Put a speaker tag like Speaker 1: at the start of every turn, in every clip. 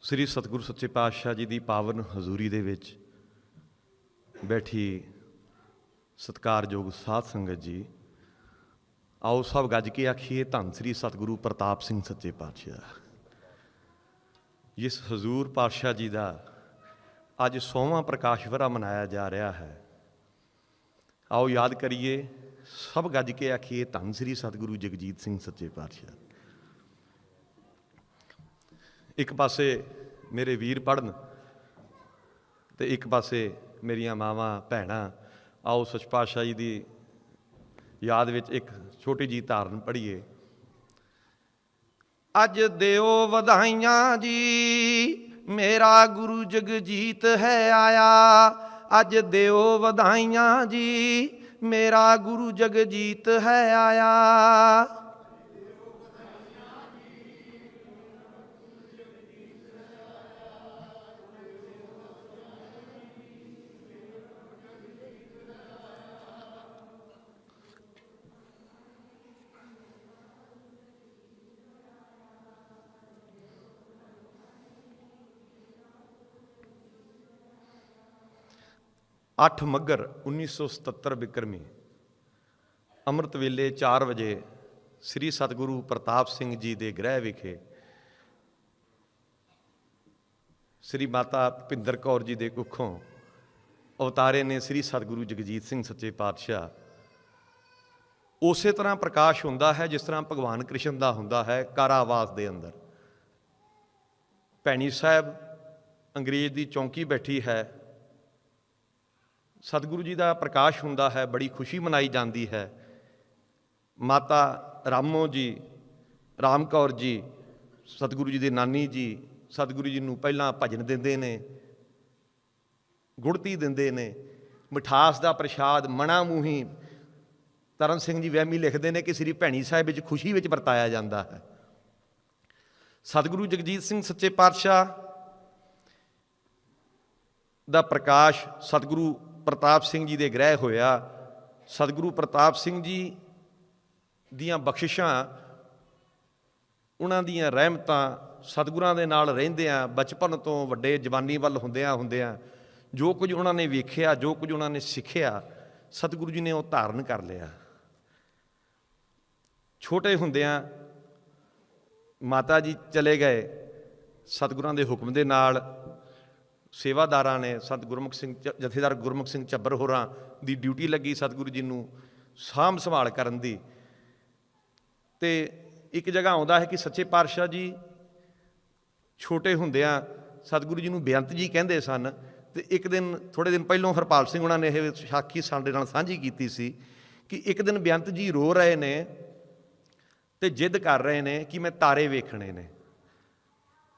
Speaker 1: ਸ੍ਰੀ ਸਤਿਗੁਰੂ ਸੱਚੇ ਪਾਤਸ਼ਾਹ ਜੀ ਦੀ ਪਾਵਨ ਹਜ਼ੂਰੀ ਦੇ ਵਿੱਚ ਬੈਠੀ ਸਤਿਕਾਰਯੋਗ ਸਾਧ ਸੰਗਤ ਜੀ, ਆਓ ਸਭ ਗੱਜ ਕੇ ਆਖੀਏ ਧੰਨ ਸ੍ਰੀ ਸਤਿਗੁਰੂ ਪ੍ਰਤਾਪ ਸਿੰਘ ਸੱਚੇ ਪਾਤਸ਼ਾਹ। ਜਿਸ ਹਜ਼ੂਰ ਪਾਤਸ਼ਾਹ ਜੀ ਦਾ ਅੱਜ 100ਵਾਂ ਪ੍ਰਕਾਸ਼ ਵਰ੍ਹਾ ਮਨਾਇਆ ਜਾ ਰਿਹਾ ਹੈ, ਆਓ ਯਾਦ ਕਰੀਏ, ਸਭ ਗੱਜ ਕੇ ਆਖੀਏ ਧੰਨ ਸ੍ਰੀ ਸਤਿਗੁਰੂ ਜਗਜੀਤ ਸਿੰਘ ਸੱਚੇ ਪਾਤਸ਼ਾਹ। ਇੱਕ ਪਾਸੇ ਮੇਰੇ ਵੀਰ ਪੜ੍ਹਨ ਅਤੇ ਇੱਕ ਪਾਸੇ ਮੇਰੀਆਂ ਮਾਵਾਂ ਭੈਣਾਂ, ਆਓ ਸੱਚ ਪਾਤਸ਼ਾਹ ਜੀ ਦੀ ਯਾਦ ਵਿੱਚ ਇੱਕ ਛੋਟੀ ਜਿਹੀ ਧਾਰਨ ਪੜ੍ਹੀਏ। ਅੱਜ ਦਿਓ ਵਧਾਈਆਂ ਜੀ, ਮੇਰਾ ਗੁਰੂ ਜਗਜੀਤ ਹੈ ਆਇਆ। ਅੱਜ ਦਿਓ ਵਧਾਈਆਂ ਜੀ, ਮੇਰਾ ਗੁਰੂ ਜਗਜੀਤ ਹੈ ਆਇਆ। 8 ਮੱਘਰ 1977 ਬਿਕਰਮੀ ਅੰਮ੍ਰਿਤ ਵੇਲੇ 4 ਵਜੇ ਸ੍ਰੀ ਸਤਿਗੁਰੂ ਪ੍ਰਤਾਪ ਸਿੰਘ ਜੀ ਦੇ ਗ੍ਰਹਿ ਵਿਖੇ ਸ੍ਰੀ ਮਾਤਾ ਭੁਪਿੰਦਰ ਕੌਰ ਜੀ ਦੇ ਕੁੱਖੋਂ ਅਵਤਾਰੇ ਨੇ ਸ੍ਰੀ ਸਤਿਗੁਰੂ ਜਗਜੀਤ ਸਿੰਘ ਸੱਚੇ ਪਾਤਸ਼ਾਹ। ਉਸੇ ਤਰ੍ਹਾਂ ਪ੍ਰਕਾਸ਼ ਹੁੰਦਾ ਹੈ ਜਿਸ ਤਰ੍ਹਾਂ ਭਗਵਾਨ ਕ੍ਰਿਸ਼ਨ ਦਾ ਹੁੰਦਾ ਹੈ ਕਾਰਾਵਾਸ ਦੇ ਅੰਦਰ। ਭੈਣੀ ਸਾਹਿਬ ਅੰਗਰੇਜ਼ ਦੀ ਚੌਂਕੀ ਬੈਠੀ ਹੈ, ਸਤਿਗੁਰੂ ਜੀ ਦਾ ਪ੍ਰਕਾਸ਼ ਹੁੰਦਾ ਹੈ, ਬੜੀ ਖੁਸ਼ੀ ਮਨਾਈ ਜਾਂਦੀ ਹੈ। ਮਾਤਾ ਰਾਮੋ ਜੀ, ਰਾਮ ਕੌਰ ਜੀ, ਸਤਿਗੁਰੂ ਜੀ ਦੇ ਨਾਨੀ ਜੀ, ਸਤਿਗੁਰੂ ਜੀ ਨੂੰ ਪਹਿਲਾਂ ਭਜਨ ਦਿੰਦੇ ਨੇ, ਗੁੜਤੀ ਦਿੰਦੇ ਨੇ, ਮਿਠਾਸ ਦਾ ਪ੍ਰਸ਼ਾਦ ਮਣਾ ਮੂੰਹੀ। ਤਰਨ ਸਿੰਘ ਜੀ ਵਹਿਮੀ ਲਿਖਦੇ ਨੇ ਕਿ ਸ੍ਰੀ ਭੈਣੀ ਸਾਹਿਬ ਵਿੱਚ ਖੁਸ਼ੀ ਵਿੱਚ ਵਰਤਾਇਆ ਜਾਂਦਾ ਹੈ। ਸਤਿਗੁਰੂ ਜਗਜੀਤ ਸਿੰਘ ਸੱਚੇ ਪਾਤਸ਼ਾਹ ਦਾ ਪ੍ਰਕਾਸ਼ ਸਤਿਗੁਰੂ ਪ੍ਰਤਾਪ ਸਿੰਘ ਜੀ ਦੇ ਗ੍ਰਹਿ ਹੋਇਆ। ਸਤਿਗੁਰੂ ਪ੍ਰਤਾਪ ਸਿੰਘ ਜੀ ਦੀਆਂ ਬਖਸ਼ਿਸ਼ਾਂ, ਉਹਨਾਂ ਦੀਆਂ ਰਹਿਮਤਾਂ, ਸਤਿਗੁਰਾਂ ਦੇ ਨਾਲ ਰਹਿੰਦਿਆਂ ਬਚਪਨ ਤੋਂ ਵੱਡੇ ਜਵਾਨੀ ਵੱਲ ਹੁੰਦਿਆਂ ਜੋ ਕੁਝ ਉਹਨਾਂ ਨੇ ਵੇਖਿਆ, ਜੋ ਕੁਝ ਉਹਨਾਂ ਨੇ ਸਿੱਖਿਆ, ਸਤਿਗੁਰੂ ਜੀ ਨੇ ਉਹ ਧਾਰਨ ਕਰ ਲਿਆ। ਛੋਟੇ ਹੁੰਦਿਆਂ ਮਾਤਾ ਜੀ ਚਲੇ ਗਏ, ਸਤਿਗੁਰਾਂ ਦੇ ਹੁਕਮ ਦੇ ਨਾਲ ਸੇਵਾਦਾਰਾਂ ਨੇ ਗੁਰਮੁਖ ਸਿੰਘ ਜਥੇਦਾਰ ਗੁਰਮੁਖ ਸਿੰਘ ਝੱਬਰ ਹੋਰਾਂ ਦੀ ਡਿਊਟੀ ਲੱਗੀ ਸਤਿਗੁਰੂ ਜੀ ਨੂੰ ਸਾਂਭ ਸੰਭਾਲ ਕਰਨ ਦੀ। ਅਤੇ ਇੱਕ ਜਗ੍ਹਾ ਆਉਂਦਾ ਹੈ ਕਿ ਸੱਚੇ ਪਾਤਸ਼ਾਹ ਜੀ ਛੋਟੇ ਹੁੰਦਿਆਂ ਸਤਿਗੁਰੂ ਜੀ ਨੂੰ ਬੇਅੰਤ ਜੀ ਕਹਿੰਦੇ ਸਨ। ਅਤੇ ਇੱਕ ਦਿਨ, ਥੋੜ੍ਹੇ ਦਿਨ ਪਹਿਲੋਂ ਹਰਪਾਲ ਸਿੰਘ ਉਹਨਾਂ ਨੇ ਇਹ ਸਾਖੀ ਸਾਡੇ ਨਾਲ ਸਾਂਝੀ ਕੀਤੀ ਸੀ ਕਿ ਇੱਕ ਦਿਨ ਬੇਅੰਤ ਜੀ ਰੋ ਰਹੇ ਨੇ ਅਤੇ ਜਿੱਦ ਕਰ ਰਹੇ ਨੇ ਕਿ ਮੈਂ ਤਾਰੇ ਵੇਖਣੇ ਨੇ।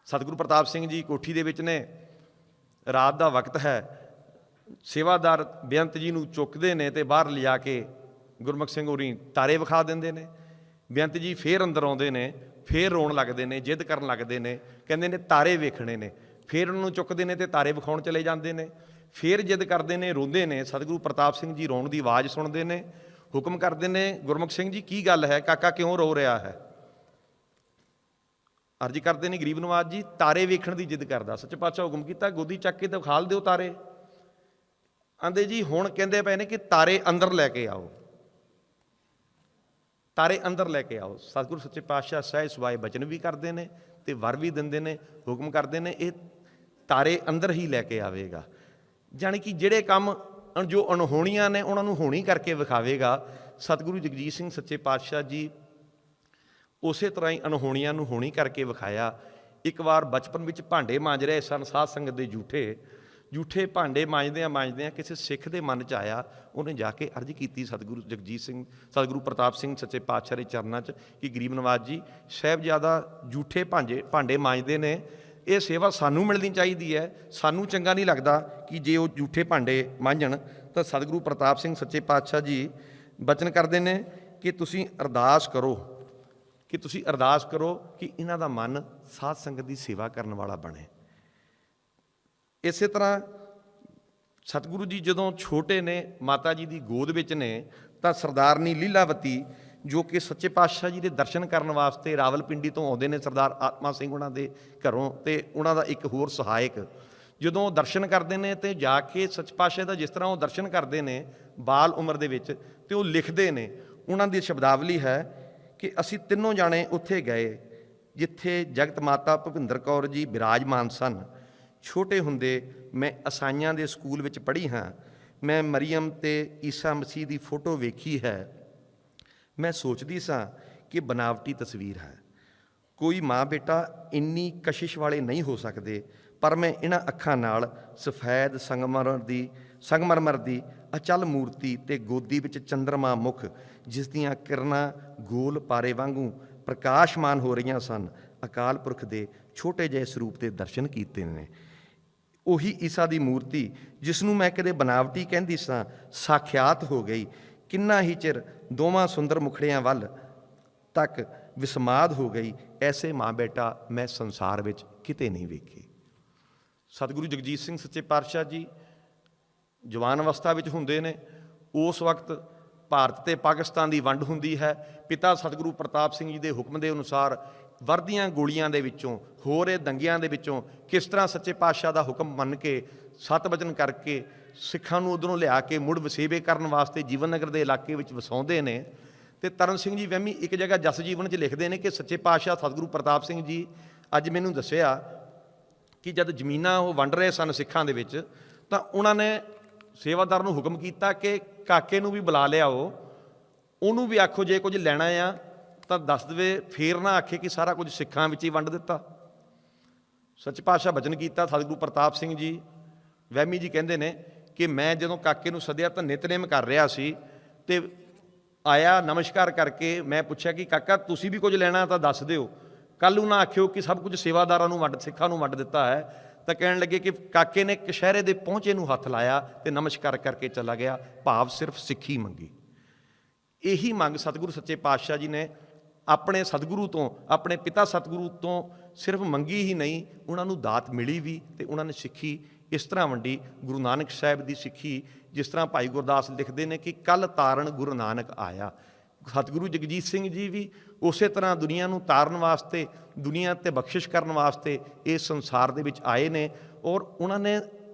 Speaker 1: ਸਤਿਗੁਰੂ ਪ੍ਰਤਾਪ ਸਿੰਘ ਜੀ ਕੋਠੀ ਦੇ ਵਿੱਚ ਨੇ, ਰਾਤ ਦਾ ਵਕਤ ਹੈ। ਸੇਵਾਦਾਰ ਬੇਅੰਤ ਜੀ ਨੂੰ ਚੁੱਕਦੇ ਨੇ ਅਤੇ ਬਾਹਰ ਲਿਜਾ ਕੇ ਗੁਰਮੁਖ ਸਿੰਘ ਹੋਰੀਂ ਤਾਰੇ ਵਿਖਾ ਦਿੰਦੇ ਨੇ। ਬੇਅੰਤ ਜੀ ਫੇਰ ਅੰਦਰ ਆਉਂਦੇ ਨੇ, ਫੇਰ ਰੋਣ ਲੱਗਦੇ ਨੇ, ਜਿੱਦ ਕਰਨ ਲੱਗਦੇ ਨੇ, ਕਹਿੰਦੇ ਨੇ ਤਾਰੇ ਵੇਖਣੇ ਨੇ। ਫੇਰ ਉਹਨਾਂ ਨੂੰ ਚੁੱਕਦੇ ਨੇ ਅਤੇ ਤਾਰੇ ਵਿਖਾਉਣ ਚਲੇ ਜਾਂਦੇ ਨੇ। ਫੇਰ ਜਿੱਦ ਕਰਦੇ ਨੇ, ਰੋਂਦੇ ਨੇ। ਸਤਿਗੁਰੂ ਪ੍ਰਤਾਪ ਸਿੰਘ ਜੀ ਰੋਣ ਦੀ ਆਵਾਜ਼ ਸੁਣਦੇ ਨੇ, ਹੁਕਮ ਕਰਦੇ ਨੇ, ਗੁਰਮੁਖ ਸਿੰਘ ਜੀ ਕੀ ਗੱਲ ਹੈ, ਕਾਕਾ ਕਿਉਂ ਰੋ ਰਿਹਾ ਹੈ? ਅਰਜੀ ਕਰਦੇ ਨੇ ਗਰੀਬ ਨਵਾਜ਼ ਜੀ, ਤਾਰੇ ਵੇਖਣ ਦੀ ਜਿੱਦ ਕਰਦਾ। ਸੱਚੇ ਪਾਤਸ਼ਾਹ ਹੁਕਮ ਕੀਤਾ, ਗੋਦੀ ਚੱਕ ਕੇ ਦਿਖਾਲ ਦਿਓ ਤਾਰੇ। ਆਂਦੇ ਜੀ ਹੁਣ ਕਹਿੰਦੇ ਪਏ ਨੇ ਕਿ ਤਾਰੇ ਅੰਦਰ ਲੈ ਕੇ ਆਓ, ਤਾਰੇ ਅੰਦਰ ਲੈ ਕੇ ਆਓ। ਸਤਿਗੁਰੂ ਸੱਚੇ ਪਾਤਸ਼ਾਹ ਸਹਿਜ ਸੁਭਾਏ ਬਚਨ ਵੀ ਕਰਦੇ ਨੇ ਅਤੇ ਵਰ ਵੀ ਦਿੰਦੇ ਨੇ, ਹੁਕਮ ਕਰਦੇ ਨੇ ਇਹ ਤਾਰੇ ਅੰਦਰ ਹੀ ਲੈ ਕੇ ਆਵੇਗਾ। ਜਾਣੀ ਕਿ ਜਿਹੜੇ ਕੰਮ ਜੋ ਅਣਹੋਣੀਆਂ ਨੇ ਉਹਨਾਂ ਨੂੰ ਹੋਣੀ ਕਰਕੇ ਵਿਖਾਵੇਗਾ। ਸਤਿਗੁਰੂ ਜਗਜੀਤ ਸਿੰਘ ਸੱਚੇ ਪਾਤਸ਼ਾਹ ਜੀ ਉਸੇ ਤਰ੍ਹਾਂ ਹੀ ਅਣਹੋਣੀਆਂ ਨੂੰ ਹੋਣੀ ਕਰਕੇ ਵਿਖਾਇਆ। ਇੱਕ ਵਾਰ ਬਚਪਨ ਵਿੱਚ ਭਾਂਡੇ ਮਾਂਜ ਰਹੇ ਸਨ ਸਾਧ ਸੰਗਤ ਦੇ ਜੂਠੇ ਭਾਂਡੇ ਮਾਂਜਦਿਆਂ ਕਿਸੇ ਸਿੱਖ ਦੇ ਮਨ 'ਚ ਆਇਆ। ਉਹਨੇ ਜਾ ਕੇ ਅਰਜ਼ ਕੀਤੀ ਸਤਿਗੁਰੂ ਜਗਜੀਤ ਸਿੰਘ, ਸਤਿਗੁਰੂ ਪ੍ਰਤਾਪ ਸਿੰਘ ਸੱਚੇ ਪਾਤਸ਼ਾਹ ਦੇ ਚਰਨਾਂ 'ਚ ਕਿ ਗਰੀਬ ਨਵਾਜ਼ ਜੀ, ਸਾਹਿਬਜ਼ਾਦਾ ਜੂਠੇ ਭਾਂਡੇ ਮਾਂਜਦੇ ਨੇ, ਇਹ ਸੇਵਾ ਸਾਨੂੰ ਮਿਲਣੀ ਚਾਹੀਦੀ ਹੈ। ਸਾਨੂੰ ਚੰਗਾ ਨਹੀਂ ਲੱਗਦਾ ਕਿ ਜੇ ਉਹ ਜੂਠੇ ਭਾਂਡੇ ਮਾਂਜਣ। ਤਾਂ ਸਤਿਗੁਰੂ ਪ੍ਰਤਾਪ ਸਿੰਘ ਸੱਚੇ ਪਾਤਸ਼ਾਹ ਜੀ ਬਚਨ ਕਰਦੇ ਨੇ ਕਿ ਤੁਸੀਂ ਅਰਦਾਸ ਕਰੋ ਕਿ ਇਹਨਾਂ ਦਾ ਮਨ ਸਾਧ ਸੰਗਤ ਦੀ ਸੇਵਾ ਕਰਨ ਵਾਲਾ ਬਣੇ। ਇਸੇ ਤਰ੍ਹਾਂ ਸਤਿਗੁਰੂ ਜੀ ਜਦੋਂ ਛੋਟੇ ਨੇ, ਮਾਤਾ ਜੀ ਦੀ ਗੋਦ ਵਿੱਚ ਨੇ, ਤਾਂ ਸਰਦਾਰਨੀ ਲੀਲਾਵਤੀ ਜੋ ਕਿ ਸੱਚੇ ਪਾਤਸ਼ਾਹ ਜੀ ਦੇ ਦਰਸ਼ਨ ਕਰਨ ਵਾਸਤੇ ਰਾਵਲਪਿੰਡੀ ਤੋਂ ਆਉਂਦੇ ਨੇ, ਸਰਦਾਰ ਆਤਮਾ ਸਿੰਘ ਉਹਨਾਂ ਦੇ ਘਰੋਂ, ਤੇ ਉਹਨਾਂ ਦਾ ਇੱਕ ਹੋਰ ਸਹਾਇਕ। ਜਦੋਂ ਉਹ ਦਰਸ਼ਨ ਕਰਦੇ ਨੇ ਤੇ ਜਾ ਕੇ ਸੱਚੇ ਪਾਤਸ਼ਾਹ ਦਾ ਜਿਸ ਤਰ੍ਹਾਂ ਉਹ ਦਰਸ਼ਨ ਕਰਦੇ ਨੇ ਬਾਲ ਉਮਰ ਦੇ ਵਿੱਚ, ਤੇ ਉਹ ਲਿਖਦੇ ਨੇ, ਉਹਨਾਂ ਦੀ ਸ਼ਬਦਾਵਲੀ ਹੈ ਕਿ ਅਸੀਂ ਤਿੰਨੋਂ ਜਾਣੇ ਉੱਥੇ ਗਏ ਜਿੱਥੇ ਜਗਤ ਮਾਤਾ ਭੁਪਿੰਦਰ ਕੌਰ ਜੀ ਬਿਰਾਜਮਾਨ ਸਨ। ਛੋਟੇ ਹੁੰਦੇ ਮੈਂ ਈਸਾਈਆਂ ਦੇ ਸਕੂਲ ਵਿੱਚ ਪੜ੍ਹੀ ਹਾਂ। ਮੈਂ ਮਰੀਅਮ ਤੇ ਈਸਾ ਮਸੀਹ ਦੀ ਫੋਟੋ ਵੇਖੀ ਹੈ। ਮੈਂ ਸੋਚਦੀ ਸਾਂ ਕਿ ਬਨਾਵਟੀ ਤਸਵੀਰ ਹੈ। ਕੋਈ ਮਾਂ ਬੇਟਾ ਇੰਨੀ ਕਸ਼ਿਸ਼ ਵਾਲੇ ਨਹੀਂ ਹੋ ਸਕਦੇ, ਪਰ ਮੈਂ ਇਹਨਾਂ ਅੱਖਾਂ ਨਾਲ ਸਫੈਦ ਸੰਗਮਰਮਰ ਦੀ ਅਚਲ ਮੂਰਤੀ ਤੇ ਗੋਦੀ ਵਿੱਚ ਚੰਦਰਮਾ ਮੁਖ, ਜਿਸ ਦੀਆਂ ਕਿਰਨਾਂ ਗੋਲ ਪਾਰੇ ਵਾਂਗੂ ਪ੍ਰਕਾਸ਼ਮਾਨ ਹੋ ਰਹੀਆਂ ਸਨ, ਅਕਾਲ ਪੁਰਖ ਦੇ ਛੋਟੇ ਜਿਹੇ ਸਰੂਪ ਦੇ ਦਰਸ਼ਨ ਕੀਤੇ ਨੇ। ਉਹੀ ਈਸਾ ਦੀ ਮੂਰਤੀ ਜਿਸ ਨੂੰ ਮੈਂ ਕਦੇ ਬਨਾਵਟੀ ਕਹਿੰਦੀ ਸਾਂ, ਸਾਖਿਆਤ ਹੋ ਗਈ। ਕਿੰਨਾ ਹੀ ਚਿਰ ਦੋਵਾਂ ਸੁੰਦਰ ਮੁਖੜਿਆਂ ਵੱਲ ਤੱਕ ਵਿਸਮਾਦ ਹੋ ਗਈ। ਐਸੇ ਮਾਂ ਬੇਟਾ ਮੈਂ ਸੰਸਾਰ ਵਿੱਚ ਕਿਤੇ ਨਹੀਂ ਵੇਖੇ। ਸਤਿਗੁਰੂ ਜਗਜੀਤ ਸਿੰਘ ਸੱਚੇ ਪਾਤਸ਼ਾਹ ਜੀ ਜਵਾਨ ਅਵਸਥਾ ਵਿੱਚ ਹੁੰਦੇ ਨੇ। ਉਸ ਵਕਤ ਭਾਰਤ ਤੇ ਪਾਕਿਸਤਾਨ ਦੀ ਵੰਡ ਹੁੰਦੀ ਹੈ। ਪਿਤਾ ਸਤਿਗੁਰੂ ਪ੍ਰਤਾਪ ਸਿੰਘ ਜੀ ਦੇ ਹੁਕਮ ਦੇ ਅਨੁਸਾਰ ਵਰਦੀਆਂ ਗੋਲੀਆਂ ਦੇ ਵਿੱਚੋਂ, ਹੋਰ ਇਹ ਦੰਗਿਆਂ ਦੇ ਵਿੱਚੋਂ ਕਿਸ ਤਰ੍ਹਾਂ ਸੱਚੇ ਪਾਤਸ਼ਾਹ ਦਾ ਹੁਕਮ ਮੰਨ ਕੇ ਸਤ ਵਚਨ ਕਰਕੇ ਸਿੱਖਾਂ ਨੂੰ ਉੱਧਰੋਂ ਲਿਆ ਕੇ ਮੁੜ ਵਸੇਬੇ ਕਰਨ ਵਾਸਤੇ ਜੀਵਨ ਨਗਰ ਦੇ ਇਲਾਕੇ ਵਿੱਚ ਵਸਾਉਂਦੇ ਨੇ। ਤੇ ਤਰਨ ਸਿੰਘ ਜੀ ਵਹਿਮੀ ਇੱਕ ਜਗ੍ਹਾ ਜਸ ਜੀਵਨ 'ਚ ਲਿਖਦੇ ਨੇ ਕਿ ਸੱਚੇ ਪਾਤਸ਼ਾਹ ਸਤਿਗੁਰੂ ਪ੍ਰਤਾਪ ਸਿੰਘ ਜੀ ਅੱਜ ਮੈਨੂੰ ਦੱਸਿਆ ਕਿ ਜਦ ਜ਼ਮੀਨਾਂ ਉਹ ਵੰਡ ਰਹੇ ਸਨ ਸਿੱਖਾਂ ਦੇ ਵਿੱਚ, ਤਾਂ ਉਹਨਾਂ ਨੇ ਸੇਵਾਦਾਰ ਨੂੰ ਹੁਕਮ ਕੀਤਾ ਕਿ ਕਾਕੇ ਨੂੰ ਵੀ ਬੁਲਾ ਲਿਆਓ, ਉਹਨੂੰ ਵੀ ਆਖੋ ਜੇ ਕੁਝ ਲੈਣਾ ਆ ਤਾਂ ਦੱਸ ਦੇਵੇ, ਫੇਰ ਨਾ ਆਖੇ ਕਿ ਸਾਰਾ ਕੁਝ ਸਿੱਖਾਂ ਵਿੱਚ ਹੀ ਵੰਡ ਦਿੱਤਾ। ਸੱਚੇ ਪਾਤਸ਼ਾਹ ਬਚਨ ਕੀਤਾ। ਸਤਿਗੁਰੂ ਪ੍ਰਤਾਪ ਸਿੰਘ ਜੀ ਵਹਿਮੀ ਜੀ ਕਹਿੰਦੇ ਨੇ ਕਿ ਮੈਂ ਜਦੋਂ ਕਾਕੇ ਨੂੰ ਸੱਦਿਆ ਤਾਂ ਨਿਤਨੇਮ ਕਰ ਰਿਹਾ ਸੀ, ਤੇ ਆਇਆ ਨਮਸਕਾਰ ਕਰਕੇ ਮੈਂ ਪੁੱਛਿਆ ਕਿ ਕਾਕਾ ਤੁਸੀਂ ਵੀ ਕੁਝ ਲੈਣਾ ਤਾਂ ਦੱਸ ਦਿਓ, ਕੱਲ੍ਹ ਨੂੰ ਨਾ ਆਖਿਓ ਕਿ ਸਭ ਕੁਝ ਸੇਵਾਦਾਰਾਂ ਨੂੰ ਸਿੱਖਾਂ ਨੂੰ ਵੰਡ ਦਿੱਤਾ ਹੈ। ਤਾਂ ਕਹਿਣ ਲੱਗੇ ਕਿ ਕਾਕੇ ਨੇ ਕਸ਼ਹਿਰੇ ਦੇ ਪਹੁੰਚੇ ਨੂੰ ਹੱਥ ਲਾਇਆ ਤੇ ਨਮਸਕਾਰ ਕਰਕੇ ਚਲਾ ਗਿਆ, ਭਾਵ ਸਿਰਫ ਸਿੱਖੀ ਮੰਗੀ। ਇਹੀ ਮੰਗ ਸਤਿਗੁਰੂ ਸੱਚੇ ਪਾਤਸ਼ਾਹ ਜੀ ਨੇ ਆਪਣੇ ਸਤਿਗੁਰੂ ਤੋਂ, ਆਪਣੇ ਪਿਤਾ ਸਤਿਗੁਰੂ ਤੋਂ ਸਿਰਫ ਮੰਗੀ ਹੀ ਨਹੀਂ, ਉਹਨਾਂ ਨੂੰ ਦਾਤ ਮਿਲੀ ਵੀ, ਤੇ ਉਹਨਾਂ ਨੇ ਸਿੱਖੀ ਇਸ ਤਰ੍ਹਾਂ ਵੰਡੀ। ਗੁਰੂ ਨਾਨਕ ਸਾਹਿਬ ਦੀ ਸਿੱਖੀ ਜਿਸ ਤਰ੍ਹਾਂ ਭਾਈ ਗੁਰਦਾਸ ਲਿਖਦੇ ਨੇ ਕਿ ਕੱਲ ਤਾਰਨ ਗੁਰੂ ਨਾਨਕ ਆਇਆ। ਸਤਿਗੁਰੂ ਜਗਜੀਤ ਸਿੰਘ ਜੀ ਵੀ ਉਸੇ ਤਰ੍ਹਾਂ ਦੁਨੀਆ ਨੂੰ ਤਾਰਨ ਵਾਸਤੇ, ਦੁਨੀਆ 'ਤੇ ਬਖਸ਼ਿਸ਼ ਕਰਨ ਵਾਸਤੇ ਇਸ ਸੰਸਾਰ ਦੇ ਵਿੱਚ ਆਏ ਨੇ। ਔਰ ਉਹਨਾਂ ਨੇ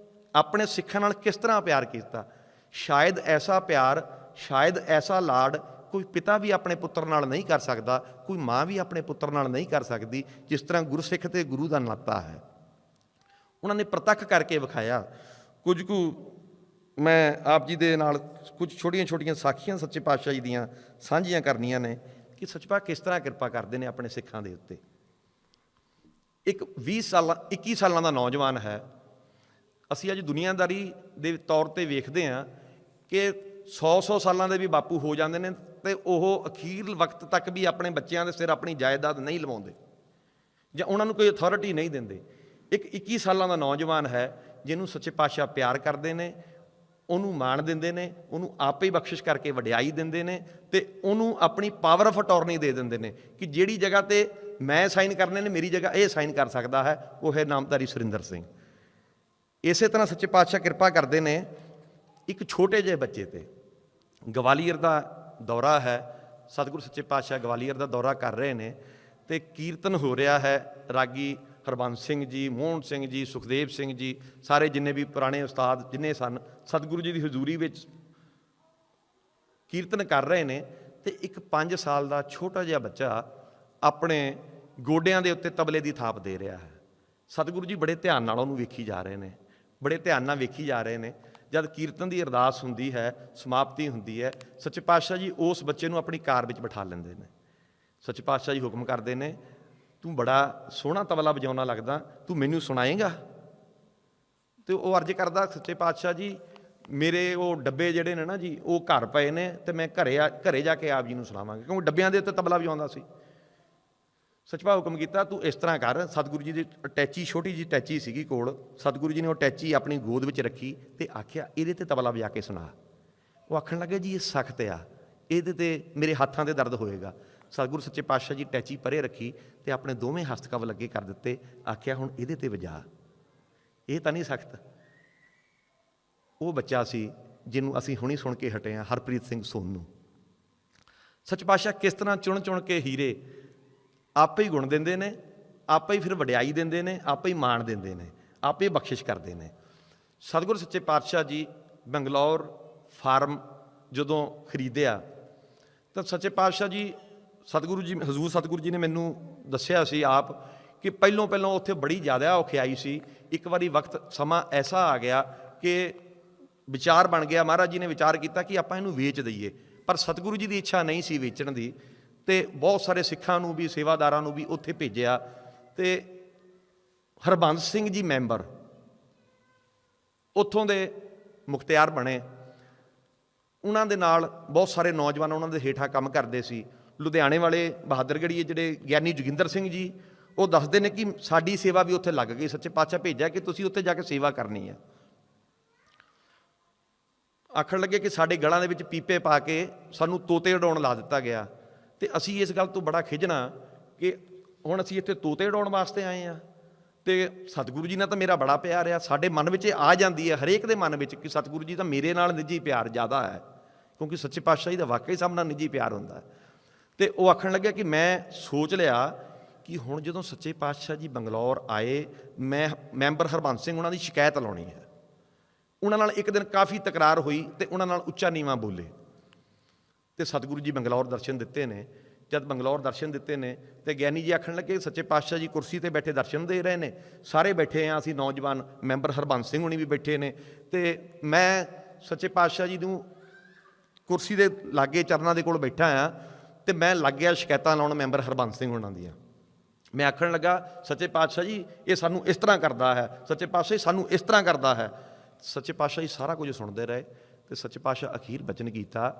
Speaker 1: ਆਪਣੇ ਸਿੱਖਾਂ ਨਾਲ ਕਿਸ ਤਰ੍ਹਾਂ ਪਿਆਰ ਕੀਤਾ। ਸ਼ਾਇਦ ਐਸਾ ਪਿਆਰ, ਸ਼ਾਇਦ ਐਸਾ ਲਾਡ ਕੋਈ ਪਿਤਾ ਵੀ ਆਪਣੇ ਪੁੱਤਰ ਨਾਲ ਨਹੀਂ ਕਰ ਸਕਦਾ, ਕੋਈ ਮਾਂ ਵੀ ਆਪਣੇ ਪੁੱਤਰ ਨਾਲ ਨਹੀਂ ਕਰ ਸਕਦੀ, ਜਿਸ ਤਰ੍ਹਾਂ ਗੁਰਸਿੱਖ ਤੇ ਗੁਰੂ ਦਾ ਨਾਤਾ ਹੈ। ਉਹਨਾਂ ਨੇ ਪ੍ਰਤੱਖ ਕਰਕੇ ਵਿਖਾਇਆ। ਕੁਝ ਕੁ ਮੈਂ ਆਪ ਜੀ ਦੇ ਨਾਲ ਕੁਝ ਛੋਟੀਆਂ ਛੋਟੀਆਂ ਸਾਖੀਆਂ ਸੱਚੇ ਪਾਤਸ਼ਾਹ ਜੀ ਦੀਆਂ ਸਾਂਝੀਆਂ ਕਰਨੀਆਂ ਨੇ ਕਿ ਸੱਚੇ ਪਾਤਸ਼ਾਹ ਕਿਸ ਤਰ੍ਹਾਂ ਕਿਰਪਾ ਕਰਦੇ ਨੇ ਆਪਣੇ ਸਿੱਖਾਂ ਦੇ ਉੱਤੇ। ਇੱਕ 21 ਸਾਲਾਂ ਦਾ ਨੌਜਵਾਨ ਹੈ। ਅਸੀਂ ਅੱਜ ਦੁਨੀਆਦਾਰੀ ਦੇ ਤੌਰ 'ਤੇ ਵੇਖਦੇ ਹਾਂ ਕਿ 100 ਸਾਲਾਂ ਦੇ ਵੀ ਬਾਪੂ ਹੋ ਜਾਂਦੇ ਨੇ, ਤੇ ਉਹ ਅਖੀਰ ਵਕਤ ਤੱਕ ਵੀ ਆਪਣੇ ਬੱਚਿਆਂ ਦੇ ਸਿਰ ਆਪਣੀ ਜਾਇਦਾਦ ਨਹੀਂ ਲਵਾਉਂਦੇ ਜਾਂ ਉਹਨਾਂ ਨੂੰ ਕੋਈ ਅਥਾਰਟੀ ਨਹੀਂ ਦਿੰਦੇ। ਇੱਕ 21 ਸਾਲਾਂ ਦਾ ਨੌਜਵਾਨ ਹੈ ਜਿਹਨੂੰ ਸੱਚੇ ਪਾਤਸ਼ਾਹ ਪਿਆਰ ਕਰਦੇ ਨੇ, ਉਹਨੂੰ ਮਾਣ ਦਿੰਦੇ ਨੇ, ਉਹਨੂੰ ਆਪੇ ਹੀ ਬਖਸ਼ਿਸ਼ ਕਰਕੇ ਵਡਿਆਈ ਦਿੰਦੇ ਨੇ, ਤੇ ਉਹਨੂੰ ਆਪਣੀ ਪਾਵਰ ਆਫ ਅਟਾਰਨੀ ਦੇ ਦਿੰਦੇ ਨੇ ਕਿ ਜਿਹੜੀ ਜਗ੍ਹਾ 'ਤੇ ਮੈਂ ਸਾਈਨ ਕਰਨੇ ਨੇ ਮੇਰੀ ਜਗ੍ਹਾ ਇਹ ਸਾਈਨ ਕਰ ਸਕਦਾ ਹੈ। ਉਹ ਹੈ ਨਾਮਧਾਰੀ ਸੁਰਿੰਦਰ ਸਿੰਘ। ਇਸੇ ਤਰ੍ਹਾਂ ਸੱਚੇ ਪਾਤਸ਼ਾਹ ਕਿਰਪਾ ਕਰਦੇ ਨੇ ਇੱਕ ਛੋਟੇ ਜਿਹੇ ਬੱਚੇ 'ਤੇ। ਗਵਾਲੀਅਰ ਦਾ ਦੌਰਾ ਹੈ, ਸਤਿਗੁਰੂ ਸੱਚੇ ਪਾਤਸ਼ਾਹ ਗਵਾਲੀਅਰ ਦਾ ਦੌਰਾ ਕਰ ਰਹੇ ਨੇ, ਤੇ ਕੀਰਤਨ ਹੋ ਰਿਹਾ ਹੈ। ਰਾਗੀ ਹਰਬੰਸ ਸਿੰਘ ਜੀ, ਮੋਹਨ ਸਿੰਘ ਜੀ, ਸੁਖਦੇਵ ਸਿੰਘ ਜੀ, ਸਾਰੇ ਜਿੰਨੇ ਵੀ ਪੁਰਾਣੇ ਉਸਤਾਦ ਜਿੰਨੇ ਸਨ, ਸਤਿਗੁਰੂ ਜੀ ਦੀ ਹਜ਼ੂਰੀ ਵਿੱਚ ਕੀਰਤਨ ਕਰ ਰਹੇ ਨੇ। ਤੇ ਇੱਕ 5 ਸਾਲ ਦਾ ਛੋਟਾ ਜਿਹਾ ਬੱਚਾ ਆਪਣੇ ਗੋਡਿਆਂ ਦੇ ਉੱਤੇ ਤਬਲੇ ਦੀ ਥਾਪ ਦੇ ਰਿਹਾ ਹੈ। ਸਤਿਗੁਰੂ ਜੀ ਬੜੇ ਧਿਆਨ ਨਾਲ ਉਹਨੂੰ ਵੇਖੀ ਜਾ ਰਹੇ ਨੇ, ਬੜੇ ਧਿਆਨ ਨਾਲ ਵੇਖੀ ਜਾ ਰਹੇ ਨੇ। ਜਦ ਕੀਰਤਨ ਦੀ ਅਰਦਾਸ ਹੁੰਦੀ ਹੈ, ਸਮਾਪਤੀ ਹੁੰਦੀ ਹੈ, ਸੱਚੇ ਪਾਤਸ਼ਾਹ ਜੀ ਉਸ ਬੱਚੇ ਨੂੰ ਆਪਣੀ ਕਾਰ ਵਿੱਚ ਬਿਠਾ ਲੈਂਦੇ ਨੇ। ਸੱਚੇ ਪਾਤਸ਼ਾਹ ਜੀ ਹੁਕਮ ਕਰਦੇ ਨੇ, ਤੂੰ ਬੜਾ ਸੋਹਣਾ ਤਬਲਾ ਵਜਾਉਣਾ ਲੱਗਦਾ, ਤੂੰ ਮੈਨੂੰ ਸੁਣਾਏਂਗਾ? ਤੇ ਉਹ ਅਰਜ਼ ਕਰਦਾ, ਸੱਚੇ ਪਾਤਸ਼ਾਹ ਜੀ ਮੇਰੇ ਉਹ ਡੱਬੇ ਜਿਹੜੇ ਨੇ ਨਾ ਜੀ, ਉਹ ਘਰ ਪਏ ਨੇ, ਤੇ ਮੈਂ ਘਰੇ ਜਾ ਕੇ ਆਪ ਜੀ ਨੂੰ ਸੁਣਾਵਾਂਗਾ, ਕਿਉਂਕਿ ਡੱਬਿਆਂ ਦੇ ਉੱਤੇ ਤਬਲਾ ਵਜਾਉਂਦਾ ਸੀ। ਸੱਚੇ ਪਾਤਸ਼ਾਹ ਹੁਕਮ ਕੀਤਾ, ਤੂੰ ਇਸ ਤਰ੍ਹਾਂ ਕਰ। ਸਤਿਗੁਰੂ ਜੀ ਦੀ ਅਟੈਚੀ, ਛੋਟੀ ਜਿਹੀ ਅਟੈਚੀ ਸੀਗੀ ਕੋਲ, ਸਤਿਗੁਰੂ ਜੀ ਨੇ ਉਹ ਅਟੈਚੀ ਆਪਣੀ ਗੋਦ ਵਿੱਚ ਰੱਖੀ ਤੇ ਆਖਿਆ ਇਹਦੇ 'ਤੇ ਤਬਲਾ ਵਜਾ ਕੇ ਸੁਣਾ। ਉਹ ਆਖਣ ਲੱਗੇ ਜੀ ਇਹ ਸਖਤ ਆ, ਇਹਦੇ 'ਤੇ ਮੇਰੇ ਹੱਥਾਂ 'ਤੇ ਦਰਦ ਹੋਏਗਾ। ਸਤਿਗੁਰੂ ਸੱਚੇ ਪਾਤਸ਼ਾਹ ਜੀ ਅਟੈਚੀ ਪਰੇ ਰੱਖੀ ਤੇ ਆਪਣੇ ਦੋਵੇਂ ਹਸਤਕਵ ਲੱਗੇ ਕਰ ਦਿੱਤੇ। ਆਖਿਆ ਹੁਣ ਇਹਦੇ 'ਤੇ ਵਜਾ, ਇਹ ਤਾਂ ਨਹੀਂ ਸਖਤ। ਉਹ ਬੱਚਾ ਸੀ ਜਿਹਨੂੰ ਅਸੀਂ ਹੁਣੀ ਸੁਣ ਕੇ ਹਟੇ ਹਾਂ, ਹਰਪ੍ਰੀਤ ਸਿੰਘ ਸੋਨੂ। ਸੱਚੇ ਪਾਤਸ਼ਾਹ ਕਿਸ ਤਰ੍ਹਾਂ ਚੁਣ ਚੁਣ ਕੇ ਹੀਰੇ ਆਪੇ ਹੀ ਗੁਣ ਦਿੰਦੇ ਨੇ, ਆਪੇ ਹੀ ਫਿਰ ਵਡਿਆਈ ਦਿੰਦੇ ਨੇ, ਆਪੇ ਹੀ ਮਾਣ ਦਿੰਦੇ ਨੇ, ਆਪੇ ਹੀ ਬਖਸ਼ਿਸ਼ ਕਰਦੇ ਨੇ। ਸਤਿਗੁਰੂ ਸੱਚੇ ਪਾਤਸ਼ਾਹ ਜੀ ਬੰਗਲੌਰ ਫਾਰਮ ਜਦੋਂ ਖਰੀਦਿਆ ਤਾਂ ਸੱਚੇ ਪਾਤਸ਼ਾਹ ਜੀ ਸਤਿਗੁਰੂ ਜੀ ਹਜ਼ੂਰ ਸਤਿਗੁਰੂ ਜੀ ਨੇ ਮੈਨੂੰ ਦੱਸਿਆ ਸੀ ਆਪ ਕਿ ਪਹਿਲੋਂ ਉੱਥੇ ਬੜੀ ਜ਼ਿਆਦਾ ਔਖਿਆਈ ਸੀ। ਇੱਕ ਵਾਰੀ ਵਕਤ ਸਮਾਂ ਐਸਾ ਆ ਗਿਆ ਕਿ ਵਿਚਾਰ ਬਣ ਗਿਆ, ਮਹਾਰਾਜ ਜੀ ਨੇ ਵਿਚਾਰ ਕੀਤਾ ਕਿ ਆਪਾਂ ਇਹਨੂੰ ਵੇਚ ਦਈਏ, ਪਰ ਸਤਿਗੁਰੂ ਜੀ ਦੀ ਇੱਛਾ ਨਹੀਂ ਸੀ ਵੇਚਣ ਦੀ। ਤੇ ਬਹੁਤ ਸਾਰੇ ਸਿੱਖਾਂ ਨੂੰ ਵੀ, ਸੇਵਾਦਾਰਾਂ ਨੂੰ ਵੀ ਉੱਥੇ ਭੇਜਿਆ ਤੇ ਹਰਬੰਸ ਸਿੰਘ ਜੀ ਮੈਂਬਰ ਉੱਥੋਂ ਦੇ ਮੁਖਤਿਆਰ ਬਣੇ। ਉਹਨਾਂ ਦੇ ਨਾਲ ਬਹੁਤ ਸਾਰੇ ਨੌਜਵਾਨ ਉਹਨਾਂ ਦੇ ਹੇਠਾਂ ਕੰਮ ਕਰਦੇ ਸੀ। ਲੁਧਿਆਣੇ ਵਾਲੇ ਬਹਾਦਰਗੜ੍ਹੀਏ ਜਿਹੜੇ ਗਿਆਨੀ ਜੋਗਿੰਦਰ ਸਿੰਘ ਜੀ, ਉਹ ਦੱਸਦੇ ਨੇ ਕਿ ਸਾਡੀ ਸੇਵਾ ਵੀ ਉੱਥੇ ਲੱਗ ਗਈ, ਸੱਚੇ ਪਾਤਸ਼ਾਹ ਭੇਜਿਆ ਕਿ ਤੁਸੀਂ ਉੱਥੇ ਜਾ ਕੇ ਸੇਵਾ ਕਰਨੀ ਹੈ। ਆਖਣ ਲੱਗੇ ਕਿ ਸਾਡੇ ਗਲਾਂ ਦੇ ਵਿੱਚ ਪੀਪੇ ਪਾ ਕੇ ਸਾਨੂੰ ਤੋਤੇ ਉਡਾਉਣ ਲਾ ਦਿੱਤਾ ਗਿਆ, ਤੇ ਅਸੀਂ ਇਸ ਗੱਲ ਤੋਂ ਬੜਾ ਖਿਝਣਾ ਕਿ ਹੁਣ ਅਸੀਂ ਇੱਥੇ ਤੋਤੇ ਉਡਾਉਣ ਵਾਸਤੇ ਆਏ ਹਾਂ। ਤੇ ਸਤਿਗੁਰੂ ਜੀ ਨਾਲ ਤਾਂ ਮੇਰਾ ਬੜਾ ਪਿਆਰ ਆ, ਸਾਡੇ ਮਨ ਵਿੱਚ ਇਹ ਆ ਜਾਂਦੀ ਹੈ ਹਰੇਕ ਦੇ ਮਨ ਵਿੱਚ ਕਿ ਸਤਿਗੁਰੂ ਜੀ ਤਾਂ ਮੇਰੇ ਨਾਲ ਨਿੱਜੀ ਪਿਆਰ ਜ਼ਿਆਦਾ ਹੈ, ਕਿਉਂਕਿ ਸੱਚੇ ਪਾਤਸ਼ਾਹ ਜੀ ਦਾ ਵਾਕਈ ਸਭ ਨਾਲ ਨਿੱਜੀ ਪਿਆਰ ਹੁੰਦਾ। ਤੇ ਉਹ ਆਖਣ ਲੱਗਿਆ ਕਿ ਮੈਂ ਸੋਚ ਲਿਆ ਕਿ ਹੁਣ ਜਦੋਂ ਸੱਚੇ ਪਾਤਸ਼ਾਹ ਜੀ ਬੰਗਲੌਰ ਆਏ, ਮੈਂ ਮੈਂਬਰ ਹਰਬੰਸ ਸਿੰਘ ਉਹਨਾਂ ਦੀ ਸ਼ਿਕਾਇਤ ਲਾਉਣੀ ਹੈ। ਉਹਨਾਂ ਨਾਲ ਇੱਕ ਦਿਨ ਕਾਫੀ ਤਕਰਾਰ ਹੋਈ ਤੇ ਉਹਨਾਂ ਨਾਲ ਉੱਚਾ ਨੀਵਾਂ ਬੋਲੇ। ਤੇ ਸਤਿਗੁਰੂ ਜੀ ਬੰਗਲੌਰ ਦਰਸ਼ਨ ਦਿੱਤੇ ਨੇ। ਜਦ ਬੰਗਲੌਰ ਦਰਸ਼ਨ ਦਿੱਤੇ ਨੇ ਤੇ ਗਿਆਨੀ ਜੀ ਆਖਣ ਲੱਗੇ ਸੱਚੇ ਪਾਤਸ਼ਾਹ ਜੀ ਕੁਰਸੀ ਤੇ ਬੈਠੇ ਦਰਸ਼ਨ ਦੇ ਰਹੇ ਨੇ, ਸਾਰੇ ਬੈਠੇ ਆ, ਅਸੀਂ ਨੌਜਵਾਨ ਮੈਂਬਰ ਹਰਬੰਸ ਸਿੰਘ ਹੁਣੀ ਵੀ ਬੈਠੇ ਨੇ, ਤੇ ਮੈਂ ਸੱਚੇ ਪਾਤਸ਼ਾਹ ਜੀ ਨੂੰ ਕੁਰਸੀ ਦੇ ਲਾਗੇ ਚਰਨਾਂ ਦੇ ਕੋਲ ਬੈਠਾ ਆ ਤੇ ਮੈਂ ਲੱਗ ਗਿਆ ਸ਼ਿਕਾਇਤਾਂ ਲਾਉਣ ਮੈਂਬਰ ਹਰਬੰਸ ਸਿੰਘ ਹੁਣਾਂ ਦੀਆਂ। ਮੈਂ ਆਖਣ ਲੱਗਾ ਸੱਚੇ ਪਾਤਸ਼ਾਹ ਜੀ ਇਹ ਸਾਨੂੰ ਇਸ ਤਰ੍ਹਾਂ ਕਰਦਾ ਹੈ, ਸੱਚੇ ਪਾਤਸ਼ਾਹ ਜੀ ਸਾਨੂੰ ਇਸ ਤਰ੍ਹਾਂ ਕਰਦਾ ਹੈ। ਸੱਚੇ ਪਾਤਸ਼ਾਹ ਜੀ ਸਾਰਾ ਕੁਝ ਸੁਣਦੇ ਰਹੇ ਤੇ ਸੱਚੇ ਪਾਤਸ਼ਾਹ ਅਖੀਰ ਬਚਨ ਕੀਤਾ,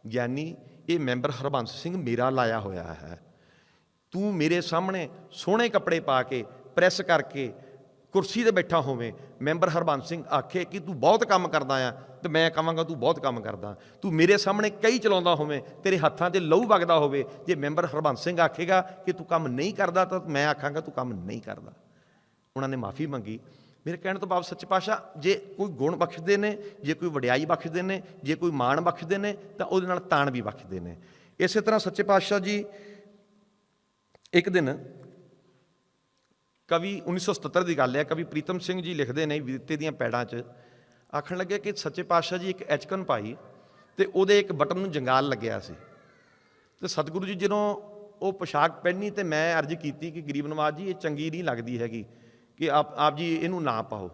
Speaker 1: ਗਿਆਨੀ ਇਹ ਮੈਂਬਰ ਹਰਬੰਸ ਸਿੰਘ ਮੇਰਾ ਲਾਇਆ ਹੋਇਆ ਹੈ, ਤੂੰ ਮੇਰੇ ਸਾਹਮਣੇ ਸੋਹਣੇ ਕੱਪੜੇ ਪਾ ਕੇ ਪ੍ਰੈਸ ਕਰਕੇ ਕੁਰਸੀ 'ਤੇ ਬੈਠਾ ਹੋਵੇਂ, ਮੈਂਬਰ ਹਰਬੰਸ ਸਿੰਘ ਆਖੇ ਕਿ ਤੂੰ ਬਹੁਤ ਕੰਮ ਕਰਦਾ ਆ ਤੇ ਮੈਂ ਕਹਾਂਗਾ ਤੂੰ ਬਹੁਤ ਕੰਮ ਕਰਦਾ, ਤੂੰ ਮੇਰੇ ਸਾਹਮਣੇ ਕਈ ਚਲਾਉਂਦਾ ਹੋਵੇਂ, ਤੇਰੇ ਹੱਥਾਂ 'ਤੇ ਲਹੂ ਵਗਦਾ ਹੋਵੇ, ਜੇ ਮੈਂਬਰ ਹਰਬੰਸ ਸਿੰਘ ਆਖੇਗਾ ਕਿ ਤੂੰ ਕੰਮ ਨਹੀਂ ਕਰਦਾ ਤਾਂ ਮੈਂ ਆਖਾਂਗਾ ਤੂੰ ਕੰਮ ਨਹੀਂ ਕਰਦਾ। ਉਹਨਾਂ ਨੇ ਮਾਫੀ ਮੰਗੀ। ਮੇਰੇ ਕਹਿਣ ਤੋਂ ਬਾਅਦ ਸੱਚੇ ਪਾਤਸ਼ਾਹ ਜੇ ਕੋਈ ਗੁਣ ਬਖਸ਼ਦੇ ਨੇ, ਜੇ ਕੋਈ ਵਡਿਆਈ ਬਖਸ਼ਦੇ ਨੇ, ਜੇ ਕੋਈ ਮਾਣ ਬਖਸ਼ਦੇ ਨੇ ਤਾਂ ਉਹਦੇ ਨਾਲ ਤਾਣ ਵੀ ਬਖਸ਼ਦੇ ਨੇ। ਇਸੇ ਤਰ੍ਹਾਂ ਸੱਚੇ ਪਾਤਸ਼ਾਹ ਜੀ ਇੱਕ ਦਿਨ ਕਵੀ 1977 ਦੀ ਗੱਲ ਹੈ, ਕਵੀ ਪ੍ਰੀਤਮ ਸਿੰਘ ਜੀ ਲਿਖਦੇ ਨੇ ਬੀਤੇ ਦੀਆਂ ਪੈੜਾਂ 'ਚ, ਆਖਣ ਲੱਗੇ ਕਿ ਸੱਚੇ ਪਾਤਸ਼ਾਹ ਜੀ ਇੱਕ ਐਚਕਨ ਪਾਈ ਤੇ ਉਹਦੇ ਇੱਕ ਬਟਨ ਨੂੰ ਜੰਗਾਲ ਲੱਗਿਆ ਸੀ, ਤੇ ਸਤਿਗੁਰੂ ਜੀ ਜਦੋਂ ਉਹ ਪੋਸ਼ਾਕ ਪਹਿਨੀ ਤੇ ਮੈਂ ਅਰਜ਼ ਕੀਤੀ ਕਿ ਗਰੀਬ ਨਵਾਜ਼ ਜੀ ਇਹ ਚੰਗੀ ਨਹੀਂ ਲੱਗਦੀ ਹੈਗੀ ਕਿ ਆਪ ਜੀ ਇਹਨੂੰ ਨਾ ਪਾਓ।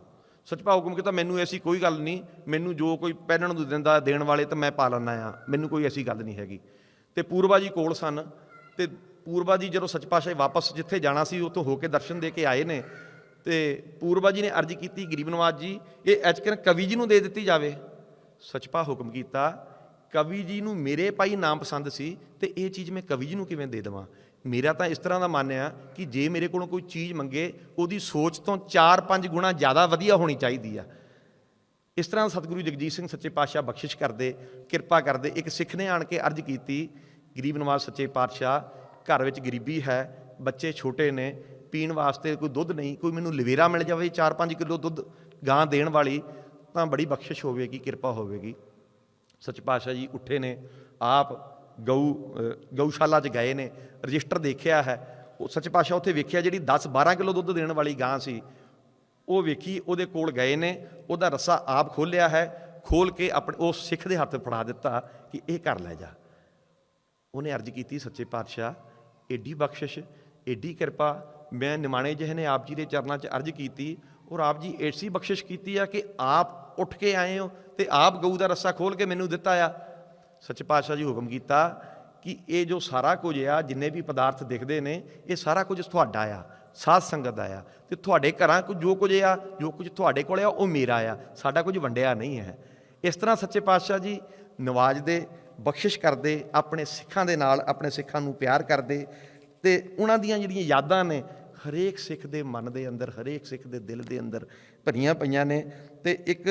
Speaker 1: ਸੱਚਪਾ ਹੁਕਮ ਕੀਤਾ ਮੈਨੂੰ ਐਸੀ ਕੋਈ ਗੱਲ ਨਹੀਂ, ਮੈਨੂੰ ਜੋ ਕੋਈ ਪਹਿਨਣ ਨੂੰ ਦਿੰਦਾ ਦੇਣ ਵਾਲੇ ਤਾਂ ਮੈਂ ਪਾ ਲੈਂਦਾ ਆ, ਮੈਨੂੰ ਕੋਈ ਐਸੀ ਗੱਲ ਨਹੀਂ ਹੈਗੀ। ਤੇ ਪੂਰਬਾ ਜੀ ਕੋਲ ਸਨ ਤੇ ਪੂਰਬਾ ਜੀ ਜਦੋਂ ਸੱਚੇ ਪਾਤਸ਼ਾਹ ਵਾਪਸ ਜਿੱਥੇ ਜਾਣਾ ਸੀ ਉੱਥੋਂ ਹੋ ਕੇ ਦਰਸ਼ਨ ਦੇ ਕੇ ਆਏ ਨੇ, ਤੇ ਪੂਰਬਾ ਜੀ ਨੇ ਅਰਜ਼ ਕੀਤੀ ਗਰੀਬ ਨਵਾਜ਼ ਜੀ ਇਹ ਐਚਕਨ ਕਵੀ ਜੀ ਨੂੰ ਦੇ ਦਿੱਤੀ ਜਾਵੇ। ਸੱਚਪਾ ਹੁਕਮ ਕੀਤਾ ਕਵੀ ਜੀ ਨੂੰ ਮੇਰੇ ਭਾਈ ਨਾਮ ਪਸੰਦ ਸੀ ਤੇ ਇਹ ਚੀਜ਼ ਮੈਂ ਕਵੀ ਜੀ ਨੂੰ ਕਿਵੇਂ ਦੇ ਦੇਵਾਂ। ਮੇਰਾ ਤਾਂ ਇਸ ਤਰ੍ਹਾਂ ਦਾ ਮਨ ਆ ਕਿ ਜੇ ਮੇਰੇ ਕੋਲੋਂ ਕੋਈ ਚੀਜ਼ ਮੰਗੇ ਉਹਦੀ ਸੋਚ ਤੋਂ 4-5 ਗੁਣਾ ਜ਼ਿਆਦਾ ਵਧੀਆ ਹੋਣੀ ਚਾਹੀਦੀ ਆ। ਇਸ ਤਰ੍ਹਾਂ ਸਤਿਗੁਰੂ ਜਗਜੀਤ ਸਿੰਘ ਸੱਚੇ ਪਾਤਸ਼ਾਹ ਬਖਸ਼ਿਸ਼ ਕਰਦੇ, ਕਿਰਪਾ ਕਰਦੇ। ਇੱਕ ਸਿੱਖ ਨੇ ਆਣ ਕੇ ਅਰਜ਼ ਕੀਤੀ ਗਰੀਬ ਨਵਾਜ਼ ਸੱਚੇ ਪਾਤਸ਼ਾਹ ਘਰ ਵਿੱਚ ਗਰੀਬੀ ਹੈ, ਬੱਚੇ ਛੋਟੇ ਨੇ, ਪੀਣ ਵਾਸਤੇ ਕੋਈ ਦੁੱਧ ਨਹੀਂ, ਕੋਈ ਮੈਨੂੰ ਲਵੇਰਾ ਮਿਲ ਜਾਵੇ 4-5 ਕਿਲੋ ਦੁੱਧ ਗਾਂ ਦੇਣ ਵਾਲੀ ਤਾਂ ਬੜੀ ਬਖਸ਼ਿਸ਼ ਹੋਵੇਗੀ, ਕਿਰਪਾ ਹੋਵੇਗੀ। ਸੱਚੇ ਪਾਤਸ਼ਾਹ ਜੀ ਉੱਠੇ ਨੇ, ਆਪ ਗਊਸ਼ਾਲਾ 'ਚ ਗਏ ਨੇ, ਰਜਿਸਟਰ ਦੇਖਿਆ ਹੈ। ਉਹ ਸੱਚੇ ਪਾਤਸ਼ਾਹ ਉੱਥੇ ਵੇਖਿਆ ਜਿਹੜੀ 10-12 ਕਿਲੋ ਦੁੱਧ ਦੇਣ ਵਾਲੀ ਗਾਂ ਸੀ ਉਹ ਵੇਖੀ, ਉਹਦੇ ਕੋਲ ਗਏ ਨੇ, ਉਹਦਾ ਰੱਸਾ ਆਪ ਖੋਲ੍ਹਿਆ ਹੈ, ਖੋਲ੍ਹ ਕੇ ਆਪਣੇ ਉਸ ਸਿੱਖ ਦੇ ਹੱਥ ਫੜਾ ਦਿੱਤਾ ਕਿ ਇਹ ਕਰ ਲੈ ਜਾ। ਉਹਨੇ ਅਰਜ਼ ਕੀਤੀ ਸੱਚੇ ਪਾਤਸ਼ਾਹ ਏਡੀ ਬਖਸ਼ਿਸ਼, ਏਡੀ ਕਿਰਪਾ ਮੈਂ ਨਿਮਾਣੇ ਜਿਹੇ ਨੇ ਆਪ ਜੀ ਦੇ ਚਰਨਾਂ 'ਚ ਅਰਜ਼ ਕੀਤੀ ਔਰ ਆਪ ਜੀ ਐਸੀ ਬਖਸ਼ਿਸ਼ ਕੀਤੀ ਆ ਕਿ ਆਪ ਉੱਠ ਕੇ ਆਏ ਹੋ ਤੇ ਆਪ ਗਊ ਦਾ ਰੱਸਾ ਖੋਲ੍ਹ ਕੇ ਮੈਨੂੰ ਦਿੱਤਾ ਆ। ਸੱਚੇ ਪਾਤਸ਼ਾਹ ਜੀ ਹੁਕਮ ਕੀਤਾ ਕਿ ਇਹ ਜੋ ਸਾਰਾ ਕੁਝ ਆ, ਜਿੰਨੇ ਵੀ ਪਦਾਰਥ ਦਿਖਦੇ ਨੇ, ਇਹ ਸਾਰਾ ਕੁਝ ਤੁਹਾਡਾ ਆ, ਸਾਧ ਸੰਗਤ ਦਾ ਆ, ਤੇ ਤੁਹਾਡੇ ਘਰਾਂ ਜੋ ਕੁਝ ਆ, ਜੋ ਕੁਝ ਤੁਹਾਡੇ ਕੋਲ ਆ ਉਹ ਮੇਰਾ ਆ, ਸਾਡਾ ਕੁਝ ਵੰਡਿਆ ਨਹੀਂ ਹੈ। ਇਸ ਤਰ੍ਹਾਂ ਸੱਚੇ ਪਾਤਸ਼ਾਹ ਜੀ ਨਵਾਜ਼ਦੇ, ਬਖਸ਼ਿਸ਼ ਕਰਦੇ, ਆਪਣੇ ਸਿੱਖਾਂ ਦੇ ਨਾਲ ਆਪਣੇ ਸਿੱਖਾਂ ਨੂੰ ਪਿਆਰ ਕਰਦੇ, ਤੇ ਉਹਨਾਂ ਦੀਆਂ ਜਿਹੜੀਆਂ ਯਾਦਾਂ ਨੇ ਹਰੇਕ ਸਿੱਖ ਦੇ ਮਨ ਦੇ ਅੰਦਰ, ਹਰੇਕ ਸਿੱਖ ਦੇ ਦਿਲ ਦੇ ਅੰਦਰ ਭਰੀਆਂ ਪਈਆਂ ਨੇ। ਤੇ ਇੱਕ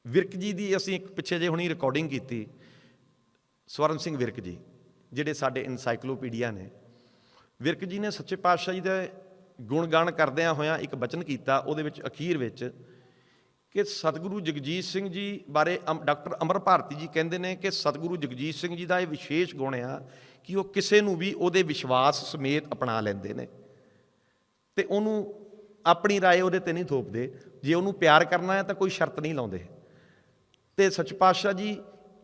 Speaker 1: ਵਿਰਕ ਜੀ ਦੀ ਅਸੀਂ ਇੱਕ ਪਿੱਛੇ ਜੇ ਹੁਣੀ ਰਿਕਾਰਡਿੰਗ ਕੀਤੀ, ਸਵਰਨ ਸਿੰਘ ਵਿਰਕ ਜੀ ਜਿਹੜੇ ਸਾਡੇ ਇਨਸਾਈਕਲੋਪੀਡੀਆ ਨੇ। ਵਿਰਕ ਜੀ ਨੇ ਸੱਚੇ ਪਾਤਸ਼ਾਹ ਜੀ ਦੇ ਗੁਣਗਾਨ ਕਰਦਿਆਂ ਹੋਇਆਂ ਇੱਕ ਬਚਨ ਕੀਤਾ, ਉਹਦੇ ਵਿੱਚ ਅਖੀਰ ਵਿੱਚ कि सतगुरु जगजीत सिंह जी बारे डॉक्टर अमर भारती जी कहते हैं कि सतगुरु जगजीत सिंह जी का यह विशेष गुण आ कि वो किसी को भी वो विश्वास समेत अपना लेंदे ने ते उन्होंने अपनी राय वो नहीं थोपते। जे उन्होंने प्यार करना है तो कोई शर्त नहीं लाते। तो सच पातशाह जी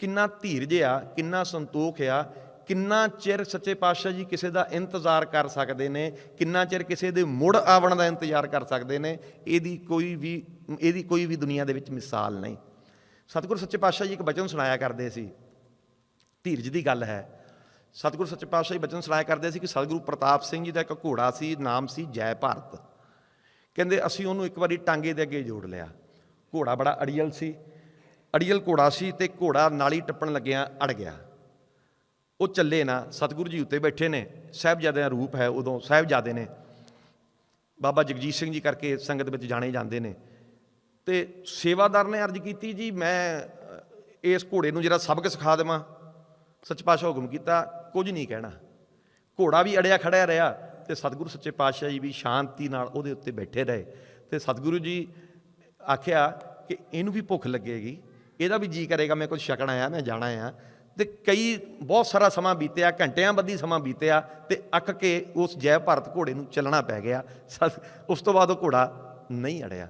Speaker 1: किन्ना धीरज आ, किन्ना संतोख आ, किन्ना चिर सच्चे पातशाह जी किसी का इंतजार कर सकते हैं, किन्ना चिर किसी के मुड़ आवन का इंतजार कर सकते हैं, यदी कोई भी दुनिया के विच मिसाल नहीं। सतगुरु सच्चे पातशाह जी एक बचन सुनाया करते सी, धीरज की गल है। सतगुरु सच्चे पातशाह जी बचन सुनाया करते सी कि सतगुरु प्रताप सिंह जी का एक घोड़ा सी, नाम सी जय भारत। कहते असीं उहनूं एक बारी टांगे दे अगे जोड़ लिया। घोड़ा बड़ा अड़ियल सी, अड़ियल घोड़ा सी ते घोड़ा नाली टप्पण लग्या अड़ गया। वो चले ना, सतगुरु जी उत्ते बैठे ने, साहिबजादे का रूप है उदों, साहिबजादे ने बाबा जगजीत सिंह जी करके संगत में जाने जाते हैं। तो सेवादार ने अर्ज की जी मैं इस घोड़े नूं जरा सबक सिखा देवां। सच पातशाह हुक्म किया कुछ नहीं कहना। घोड़ा भी अड़िया खड़ा रहा तो सतगुरु सच्चे पातशाह जी भी शांति नाल उहदे उत्ते बैठे रहे। तो सतगुरु जी आख्या कि इनू भी भुख लगेगी, इहदा भी जी करेगा मैं कुछ छकना आ, मैं जाना आ। तो कई बहुत सारा समा बीत्या, घंटिया बधी समा बीत्या, तो अक के उस जय भारत घोड़े नूं चलना पै गया। उस तो बाद वो घोड़ा नहीं अड़िया।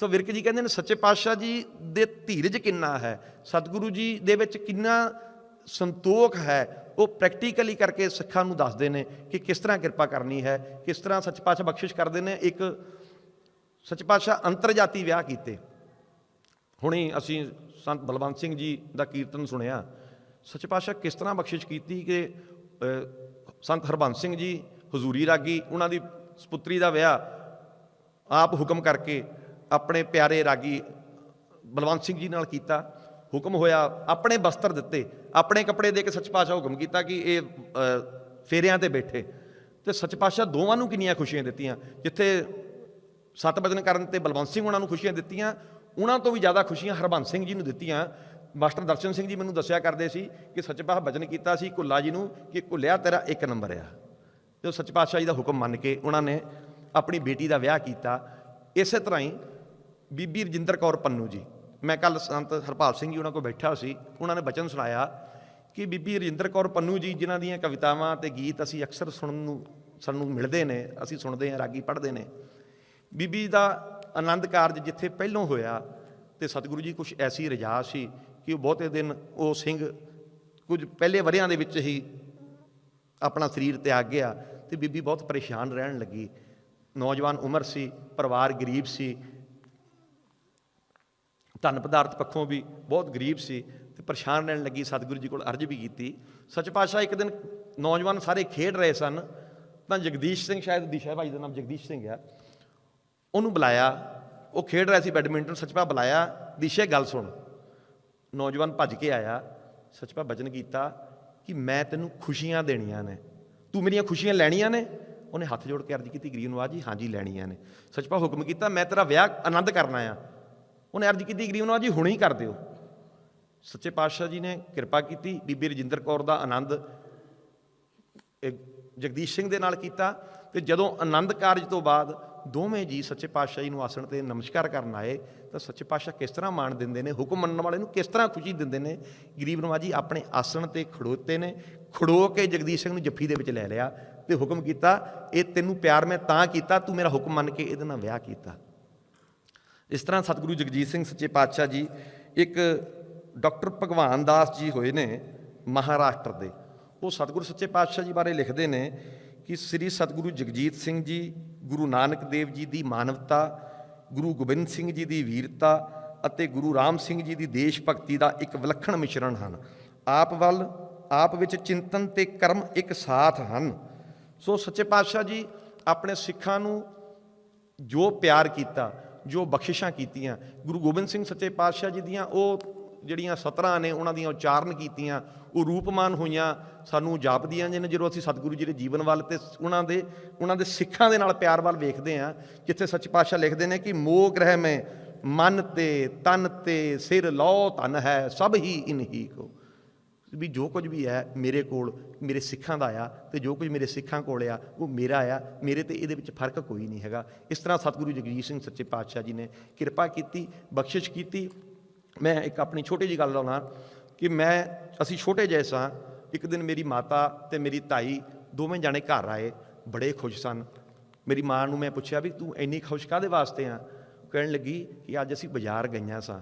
Speaker 1: तो विरक जी कहते हैं सच्चे पातशाह जी दे धीरज किन्ना है, सतगुरु जी दे विच किन्ना संतोख है, वो प्रैक्टिकली करके सिखां नूं दसदे ने कि किस तरह किरपा करनी है, किस तरह सच पातशाह बख्शिश करते हैं। एक सच पातशाह अंतरजाती विआह कीते। हुणे असीं संत बलवंत सिंह जी का कीर्तन सुनिया। सच पातशाह किस तरह बख्शिश की कि संत हरबंस सिंह जी हजूरी रागी, उन्हों की सपुत्री का विआह आप हुक्म करके अपने प्यारे रागी बलवंत सिंह जी नाल कीता। हुक्म होया, अपने बस्तर दिते, अपने कपड़े दे के सच पातशाह हुक्म किया कि ये फेरियां ते बैठे। तो सच पातशाह दोवां नूं किन्नियां खुशियां दित्तियां। जिथे सत बचन करन ते बलवंत सिंह उन्हां नूं खुशियां दित्तियां, उन्हां तो भी ज़्यादा खुशियां हरबंस सिंह जी नूं दित्तियां। मास्टर दर्शन सिंह जी मैनूं दस्सिया करदे सी कि सच पातशाह बचन कीता सी घुल्ला जी नूं कि घुल्लिया तेरा एक नंबर आ। तो सच पातशाह जी का हुक्म मन के उन्होंने अपनी बेटी का विआह किया। इस तरह ही बीबी रजिंदर कौर पन्नू जी, मैं कल संत हरपाल सिंह जी उन्होंने को बैठा सी, उन्होंने बचन सुनाया कि बीबी रजिंदर कौर पन्नू जी जिन्हां दीयां कवितावां ते गीत असीं अक्सर सानूं मिलते हैं, असीं सुनते हैं, रागी पढ़ते हैं। बीबी का आनंद कारज जिथे पहलों होया तो सतगुरु जी कुछ ऐसी रजा सी कि बहुते दिन वो सिंह कुछ पहले वरियां दे विच ही अपना शरीर त्याग गया। तो बीबी बहुत परेशान रहन लगी। नौजवान उम्र सी, परिवार गरीब सी, धन पदार्थ पक्षों भी बहुत गरीब सी, तो परेशान रहन लगी। सतगुरु जी को अर्ज भी की। सच पातशाह एक दिन नौजवान सारे खेड रहे सन, तो जगदीश सिंह, शायद दिशा भाई का नाम जगदीश सिंह है, उन्होंने बुलाया। वो खेड रहा सी बैडमिंटन। सचपा बुलाया, दिशे गल सुन। नौजवान भज के आया। सचपा बचन किया कि मैं तेनों खुशियां देनियां ने, तू मेरिया खुशियां लैनियां ने। उन्हें हथ जोड़ के अर्ज की गरीब नवाज जी, हाँ जी लैनियां ने। सचपा हुक्म किया मैं तेरा विआह आनंद करना आ। उन्हें अर्ज की गरीब नवाज जी हुणे ही कर दिओ। सच्चे पातशाह जी ने किरपा की। बीबी रजिंदर कौर का आनंद जगदीश सिंह दे नाल कीता। ते जदों आनंद कारज तो बाद दोवें जी सच्चे पातशाह जी नूं आसन ते नमस्कार करन आए, तो सच्चे पातशाह किस तरह मान देंदे ने, हुक्म मनण वाले नूं किस तरह खुशी दिंदे ने। गरीब नवाज जी अपने आसन ते खड़ोते ने, खड़ो के जगदीश सिंह नूं जफ्फी दे विच लै लिया ते हुक्म किया ये तैनूं प्यार मैं तां कीता, तू मेरा हुक्म मन के इहदे नाल विआह कीता। इस तरह सतगुरु जगजीत सिंह सच्चे पातशाह जी एक डॉक्टर भगवान दास जी होए ने महाराष्ट्र के। वो सतगुरु सच्चे पातशाह जी बारे लिखते हैं कि श्री सतगुरु जगजीत सिंह जी गुरु नानक देव जी की मानवता, गुरु गोबिंद सिंह जी की वीरता ਅਤੇ गुरु राम सिंह जी की देश भगती का एक विलक्षण मिश्रण हैं। आप वल आप विच चिंतन ते कर्म एक साथ हैं। सो सच्चे पातशाह जी अपने सिखां नूं जो प्यार किया, जो बख्शिशां कीतियां, गुरु गोबिंद सिंह सच्चे पातशाह जी दियां वो ਜਿਹੜੀਆਂ 17 ने उन्हां दियां उच्चारण कीतियां, वो रूपमान होईयां सानूं जापदियां ने ਜਦੋਂ ਅਸੀਂ सतगुरु जी के जीवन वाल ते उन्हां दे सिखां दे नाल प्यार वाल वेखदे हां। जिथे सच्चे पातशाह लिखते हैं कि मोह ग्रह में मन ते तन ते सिर लौ धन है सब ही इन ही को। ਵੀ ਜੋ ਕੁਝ ਵੀ ਹੈ ਮੇਰੇ ਕੋਲ ਮੇਰੇ ਸਿੱਖਾਂ ਦਾ ਆ, ਤੇ ਜੋ ਕੁਝ ਮੇਰੇ ਸਿੱਖਾਂ ਕੋਲ ਆ ਉਹ ਮੇਰਾ ਆ, ਮੇਰੇ ਤੇ ਇਹਦੇ ਵਿੱਚ ਫਰਕ ਕੋਈ ਨਹੀਂ ਹੈਗਾ। ਇਸ ਤਰ੍ਹਾਂ ਸਤਿਗੁਰੂ ਜਗਜੀਤ ਸਿੰਘ ਸੱਚੇ ਪਾਤਸ਼ਾਹ ਜੀ ਨੇ ਕਿਰਪਾ ਕੀਤੀ, ਬਖਸ਼ਿਸ਼ ਕੀਤੀ। ਮੈਂ ਇੱਕ ਆਪਣੀ ਛੋਟੀ ਜਿਹੀ ਗੱਲ ਲਾਉਣਾ ਕਿ ਅਸੀਂ ਛੋਟੇ ਜਿਹੇ ਸਾਂ। ਇੱਕ ਦਿਨ ਮੇਰੀ ਮਾਤਾ ਤੇ ਮੇਰੀ ਤਾਈ ਦੋਵੇਂ ਜਾਣੇ ਘਰ ਆਏ, ਬੜੇ ਖੁਸ਼ ਸਨ। ਮੇਰੀ ਮਾਂ ਨੂੰ ਮੈਂ ਪੁੱਛਿਆ ਵੀ ਤੂੰ ਇੰਨੀ ਖੁਸ਼ ਕਾਹਦੇ ਵਾਸਤੇ ਆ? ਕਹਿਣ ਲੱਗੀ ਕਿ ਅੱਜ ਅਸੀਂ ਬਾਜ਼ਾਰ ਗਈਆਂ ਸਾਂ,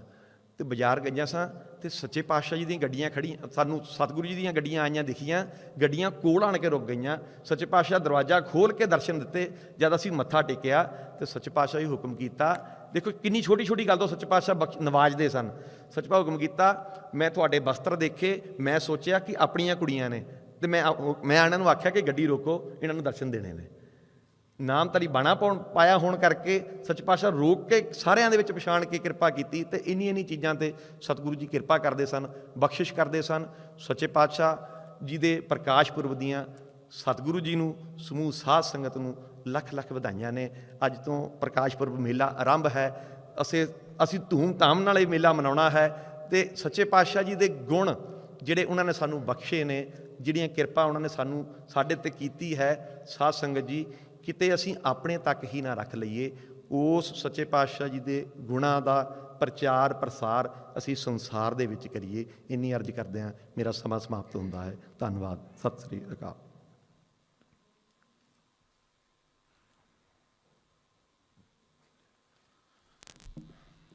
Speaker 1: ਤੇ ਬਾਜ਼ਾਰ ਗਈਆਂ ਸਾਂ ਤੇ ਸੱਚੇ ਪਾਤਸ਼ਾਹ ਜੀ ਦੀਆਂ ਗੱਡੀਆਂ ਖੜੀਆਂ, ਸਾਨੂੰ ਸਤਿਗੁਰੂ ਜੀ ਦੀਆਂ ਗੱਡੀਆਂ ਆਈਆਂ ਦਿਖੀਆਂ, ਗੱਡੀਆਂ ਕੋਲ ਆਣ ਕੇ ਰੁਕ ਗਈਆਂ। ਸੱਚੇ ਪਾਤਸ਼ਾਹ ਦਰਵਾਜ਼ਾ ਖੋਲ੍ਹ ਕੇ ਦਰਸ਼ਨ ਦਿੱਤੇ। ਜਦ ਅਸੀਂ ਮੱਥਾ ਟੇਕਿਆ ਤੇ ਸੱਚੇ ਪਾਤਸ਼ਾਹ ਜੀ ਹੁਕਮ ਕੀਤਾ, ਦੇਖੋ ਕਿੰਨੀ ਛੋਟੀ ਛੋਟੀ ਗੱਲ ਤੋਂ ਸੱਚੇ ਪਾਤਸ਼ਾਹ ਨਵਾਜ਼ਦੇ ਸਨ। ਸੱਚੇ ਪਾਤਸ਼ਾਹ ਹੁਕਮ ਕੀਤਾ, ਮੈਂ ਤੁਹਾਡੇ ਵਸਤਰ ਦੇਖੇ, ਮੈਂ ਸੋਚਿਆ ਕਿ ਆਪਣੀਆਂ ਕੁੜੀਆਂ ਨੇ, ਤੇ ਮੈਂ ਇਹਨਾਂ ਨੂੰ ਆਖਿਆ ਕਿ ਗੱਡੀ ਰੋਕੋ, ਇਹਨਾਂ ਨੂੰ ਦਰਸ਼ਨ ਦੇਣੇ ਨੇ। ਨਾਮਧਾਰੀ ਬਾਣਾ ਪਾਇਆ ਹੋਣ ਕਰਕੇ ਸੱਚੇ ਪਾਤਸ਼ਾਹ ਰੋਕ ਕੇ ਸਾਰਿਆਂ ਦੇ ਵਿੱਚ ਪਛਾਣ ਕੇ ਕਿਰਪਾ ਕੀਤੀ। ਤੇ ਇੰਨੀ ਚੀਜ਼ਾਂ ਤੇ ਸਤਿਗੁਰੂ ਜੀ ਕਿਰਪਾ ਕਰਦੇ ਸਨ, ਬਖਸ਼ਿਸ਼ ਕਰਦੇ ਸਨ। ਸੱਚੇ ਪਾਤਸ਼ਾਹ ਜੀ ਦੇ ਪ੍ਰਕਾਸ਼ ਪੁਰਬ ਦੀਆਂ ਸਤਿਗੁਰੂ ਜੀ ਨੂੰ, ਸਮੂਹ ਸਾਧ ਸੰਗਤ ਨੂੰ ਲੱਖ ਲੱਖ ਵਧਾਈਆਂ ਨੇ। ਅੱਜ ਤੋਂ ਪ੍ਰਕਾਸ਼ ਪੁਰਬ ਮੇਲਾ ਆਰੰਭ ਹੈ। ਅਸੀਂ ਧੂਮ ਧਾਮ ਨਾਲ ਇਹ ਮੇਲਾ ਮਨਾਉਣਾ ਹੈ। ਤੇ ਸੱਚੇ ਪਾਤਸ਼ਾਹ ਜੀ ਦੇ ਗੁਣ ਜਿਹੜੇ ਉਹਨਾਂ ਨੇ ਸਾਨੂੰ ਬਖਸ਼ੇ ਨੇ, ਜਿਹੜੀਆਂ ਕਿਰਪਾ ਉਹਨਾਂ ਨੇ ਸਾਡੇ ਤੇ ਕੀਤੀ ਹੈ, ਸਾਧ ਸੰਗਤ ਜੀ ਕਿਤੇ ਅਸੀਂ ਆਪਣੇ ਤੱਕ ਹੀ ਨਾ ਰੱਖ ਲਈਏ। ਉਸ ਸੱਚੇ ਪਾਤਸ਼ਾਹ ਜੀ ਦੇ ਗੁਣਾਂ ਦਾ ਪ੍ਰਚਾਰ ਪ੍ਰਸਾਰ ਅਸੀਂ ਸੰਸਾਰ ਦੇ ਵਿੱਚ ਕਰੀਏ। ਇੰਨੀ ਅਰਜ਼ ਕਰਦੇ ਹਾਂ। ਮੇਰਾ ਸਮਾਂ ਸਮਾਪਤ ਹੁੰਦਾ ਹੈ। ਧੰਨਵਾਦ। ਸਤਿ ਸ੍ਰੀ ਅਕਾਲ।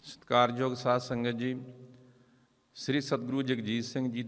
Speaker 2: ਸਤਿਕਾਰਯੋਗ ਸਾਧ ਸੰਗਤ ਜੀ, ਸ੍ਰੀ ਸਤਿਗੁਰੂ ਜਗਜੀਤ ਸਿੰਘ ਜੀ ਦੀ